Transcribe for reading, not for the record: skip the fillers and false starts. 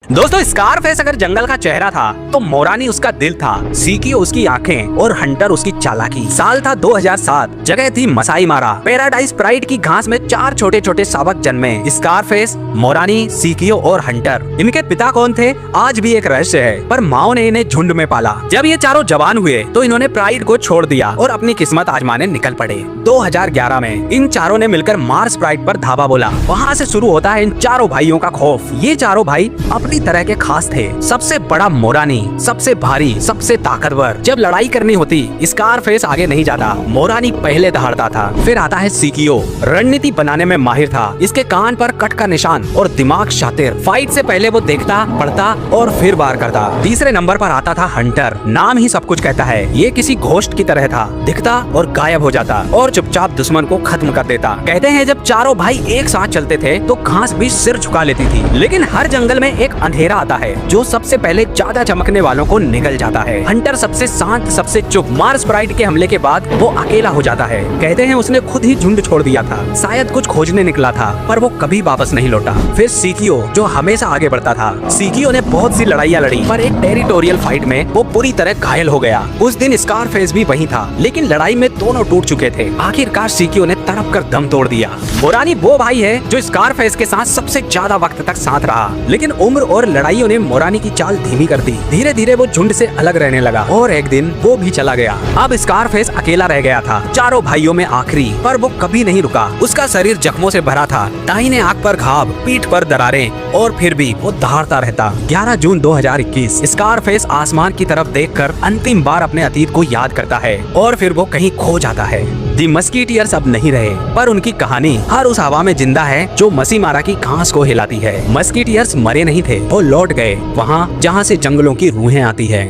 दोस्तों स्कारफेस अगर जंगल का चेहरा था तो मोरानी उसका दिल था, सीकियो उसकी आंखें और हंटर उसकी चालाकी। साल था 2007, जगह थी मसाई मारा। पैराडाइज प्राइड की घास में 4 छोटे छोटे शावक जन्मे, स्कारफेस, मोरानी, सीकियो और हंटर। इनके पिता कौन थे आज भी एक रहस्य है, पर माओ ने इन्हें झुंड में पाला। जब ये चारों जवान हुए तो इन्होंने प्राइड को छोड़ दिया और अपनी किस्मत आजमाने निकल पड़े। 2011 में इन चारों ने मिलकर मार्स प्राइड पर धावा बोला। वहाँ से शुरू होता है इन चारों भाइयों का खौफ। ये चारों भाई अपनी तरह के खास थे। सबसे बड़ा मोरानी, सबसे भारी, सबसे ताकतवर। जब लड़ाई करनी होती स्कारफेस आगे नहीं जाता, मोरानी पहले दहाड़ता था। फिर आता है सीकियो, रणनीति बनाने में माहिर था। इसके कान पर कट का निशान और दिमाग शातिर। फाइट से पहले वो देखता, पढ़ता और फिर वार करता। तीसरे नंबर पर आता था हंटर। नाम ही सब कुछ कहता है, ये किसी घोस्ट की तरह था, दिखता और गायब हो जाता और चुपचाप दुश्मन को खत्म कर देता। कहते हैं जब चारों भाई एक साथ चलते थे तो घास भी सिर झुका लेती थी। लेकिन हर जंगल में एक अंधेरा आता है जो सबसे पहले ज्यादा चमकने वालों को निगल जाता है। हंटर सबसे शांत, सबसे चुप। मार्स प्राइड के हमले के बाद वो अकेला हो जाता है। कहते हैं उसने खुद ही झुंड छोड़ दिया था, शायद कुछ खोजने निकला था, पर वो कभी वापस नहीं लौटा। फिर सीकियो जो हमेशा आगे बढ़ता था। सीकियो ने बहुत सी लड़ाइयाँ लड़ी, पर एक टेरिटोरियल फाइट में वो पूरी तरह घायल हो गया। उस दिन स्कारफेस भी वहीं था, लेकिन लड़ाई में दोनों टूट चुके थे। आखिरकार सीकियो ने तड़प कर दम तोड़ दिया। मोरानी वो भाई है जो स्कारफेस के साथ सबसे ज्यादा वक्त तक साथ रहा, लेकिन उम्र और लड़ाइयों ने मोरानी की चाल धीमी कर दी। धीरे धीरे वो झुंड से अलग रहने लगा और एक दिन वो भी चला गया। अब स्कारफेस अकेला रह गया था, चारों भाइयों में आखिरी। पर वो कभी नहीं रुका। उसका शरीर जख्मों से भरा था, दाहिने आंख पर घाव, पीठ पर दरारें, और फिर भी वो दहाड़ता रहता। 11 जून 2021 स्कारफेस आसमान की तरफ देखकर अंतिम बार अपने अतीत को याद करता है और फिर वो कहीं खो जाता है। दी मस्कीटियर्स अब नहीं रहे, पर उनकी कहानी हर उस हवा में जिंदा है जो मसी मारा की घास को हिलाती है। मस्कीटियर्स मरे नहीं थे, वो लौट गए वहाँ जहाँ से जंगलों की रूहें आती है।